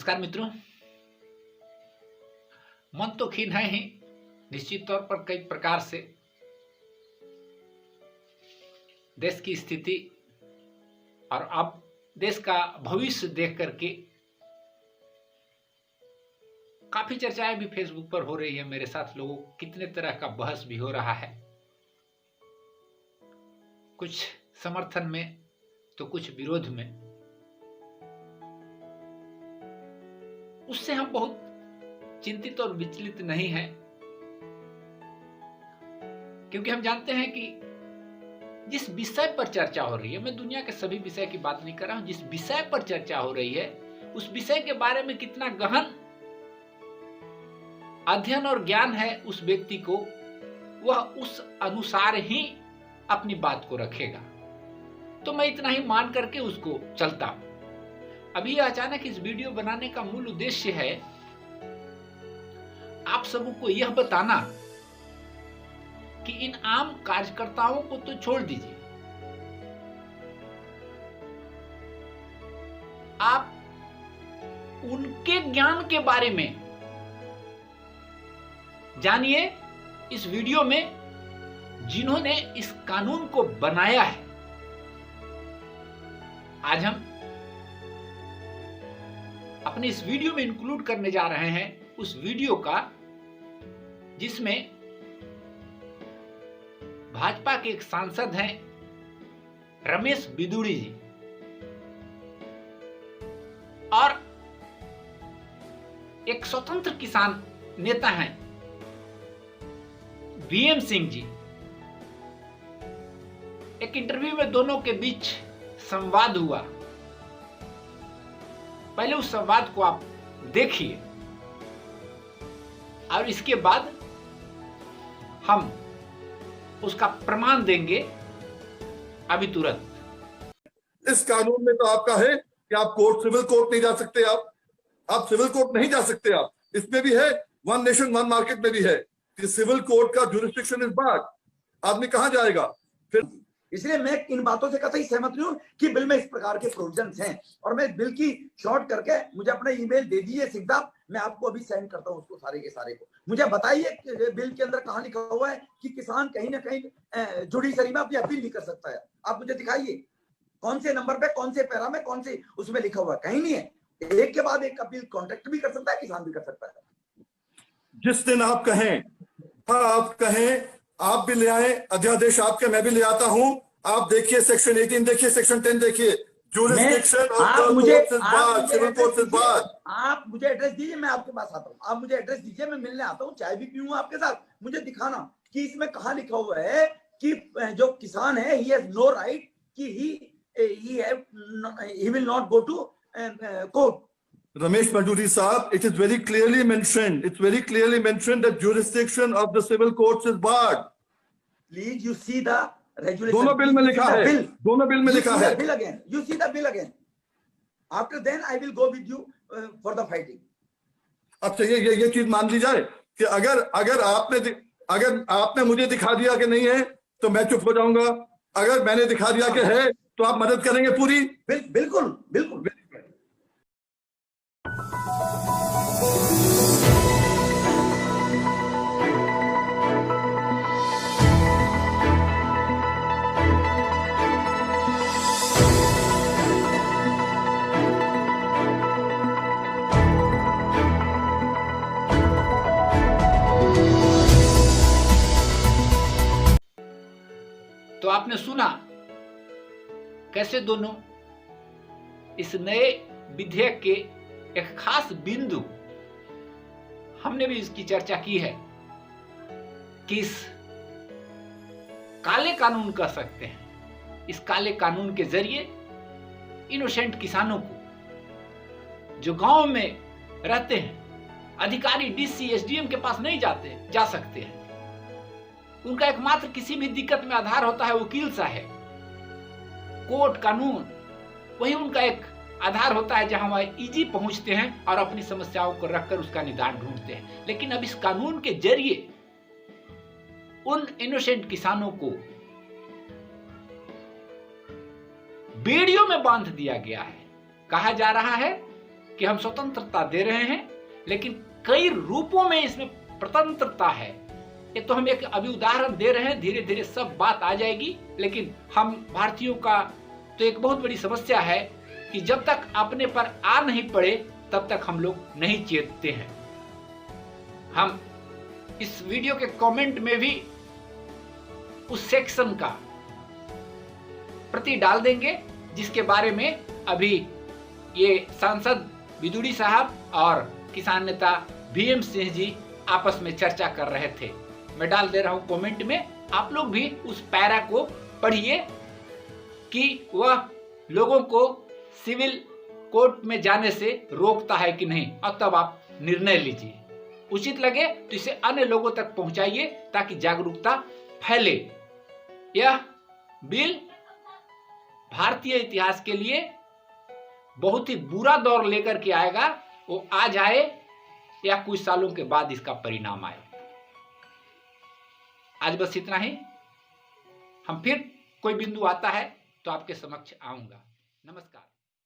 नमस्कार मित्रों। मन तो खीन है ही निश्चित तौर पर कई प्रकार से। देश की स्थिति और अब देश का भविष्य देख करके काफी चर्चाएं भी फेसबुक पर हो रही है। मेरे साथ लोगों कितने तरह का बहस भी हो रहा है, कुछ समर्थन में तो कुछ विरोध में। उससे हम बहुत चिंतित और विचलित नहीं हैं, क्योंकि हम जानते हैं कि जिस विषय पर चर्चा हो रही है, मैं दुनिया के सभी विषय की बात नहीं कर रहा हूं, जिस विषय पर चर्चा हो रही है उस विषय के बारे में कितना गहन अध्ययन और ज्ञान है उस व्यक्ति को, वह उस अनुसार ही अपनी बात को रखेगा। तो मैं इतना ही मान करके उसको चलता हूं। अभी अचानक इस वीडियो बनाने का मूल उद्देश्य है आप सबको यह बताना कि इन आम कार्यकर्ताओं को तो छोड़ दीजिए, आप उनके ज्ञान के बारे में जानिए इस वीडियो में, जिन्होंने इस कानून को बनाया है। आज हम अपने इस वीडियो में इंक्लूड करने जा रहे हैं उस वीडियो का जिसमें भाजपा के एक सांसद हैं रमेश बिदुड़ी जी और एक स्वतंत्र किसान नेता हैं वीएम सिंह जी। एक इंटरव्यू में दोनों के बीच संवाद हुआ। पहले उस संवाद को आप देखिए और इसके बाद हम उसका प्रमाण देंगे अभी तुरंत। इस कानून में तो आपका है कि आप सिविल कोर्ट नहीं जा सकते, आप सिविल कोर्ट नहीं जा सकते। आप इसमें भी है, वन नेशन वन मार्केट में भी है कि सिविल कोर्ट का जुरिस्डिक्शन इज बार्ड। आदमी कहां जाएगा फिर? इसलिए मैं इन बातों से कतई सहमत नहीं हूं कि बिल में इस प्रकार के प्रोविजंस हैं। और मैं बिल की शॉर्ट करके मुझे अपना ईमेल दे दीजिए सीधा, मैं आपको अभी सेंड करता हूं उसको सारे के सारे को। मुझे बताइए बिल के अंदर कहां लिखा हुआ है कि किसान कहीं ना कहीं जुडिशरी में अपनी अपील नहीं कर सकता है। आप मुझे दिखाइए कौन से नंबर पे, कौन से पैरा में, कौन से उसमें लिखा हुआ है। कहीं नहीं है। एक के बाद एक अपील कॉन्ट्रैक्ट भी कर सकता है, किसान भी कर सकता है। जिस दिन आप कहें, आप कहें, आप भी ले आए अध्यादेश आपके, मैं भी ले आता हूं। आप देखिए सेक्शन 18 देखिए, सेक्शन 10 देखिए, jurisdiction of the courts is barred, civil courts is barred. आप मुझे एड्रेस दीजिए, मैं आपके पास आता हूं। आप मुझे एड्रेस दीजिए, मैं मिलने आता हूं, चाय भी पीऊंगा आपके साथ। मुझे दिखाना कि इसमें कहां लिखा हुआ है कि जो किसान है ही हैज नो राइट कि he will not go to court. Ramesh Manjuri Saab, it is very clearly mentioned. It's very clearly mentioned that jurisdiction of the civil courts is barred. Please, you see the regulation. दोनों bill में लिखा है, दोनों bill में लिखा है। Bill again. You see the bill again. After then, I will go with you for the fighting. अच्छा, ये चीज मान ली जाए कि अगर आपने मुझे दिखा दिया कि नहीं है तो मैं चुप हो जाऊंगा। अगर मैंने दिखा दिया कि है तो आप मदद करेंगे पूरी? बिल्कुल बिल्कुल। तो आपने सुना कैसे दोनों इस नए विधेयक के एक खास बिंदु, हमने भी इसकी चर्चा की है कि इस काले कानून कह सकते हैं, इस काले कानून के जरिए इनोसेंट किसानों को जो गांव में रहते हैं, अधिकारी डीसी एसडीएम के पास नहीं जा सकते हैं, उनका एकमात्र किसी भी दिक्कत में आधार होता है वकील साहब, कोर्ट कानून, वही उनका एक आधार होता है जहां वह इजी पहुंचते हैं और अपनी समस्याओं को रखकर उसका निदान ढूंढते हैं। लेकिन अब इस कानून के जरिए उन इनोसेंट किसानों को बेड़ियों में बांध दिया गया है। कहा जा रहा है कि हम स्वतंत्रता दे रहे हैं, लेकिन कई रूपों में इसमें स्वतंत्रता है। ये तो हम एक अभी उदाहरण दे रहे हैं, धीरे धीरे सब बात आ जाएगी। लेकिन हम भारतीयों का तो एक बहुत बड़ी समस्या है कि जब तक अपने पर आ नहीं पड़े तब तक हम लोग नहीं चेतते हैं। हम इस वीडियो के कमेंट में भी उस सेक्शन का प्रति डाल देंगे जिसके बारे में अभी ये सांसद बिदुड़ी साहब और किसान नेता भीम सिंह जी आपस में चर्चा कर रहे थे। मैं डाल दे रहा हूं कमेंट में, आप लोग भी उस पैरा को पढ़िए कि वह लोगों को सिविल कोर्ट में जाने से रोकता है कि नहीं, और तब आप निर्णय लीजिए। उचित लगे तो इसे अन्य लोगों तक पहुंचाइए ताकि जागरूकता फैले। यह बिल भारतीय इतिहास के लिए बहुत ही बुरा दौर लेकर के आएगा। वो आज आए या कुछ सालों के बाद इसका परिणाम आए। आज बस इतना ही। हम फिर कोई बिंदु आता है तो आपके समक्ष आऊंगा। नमस्कार।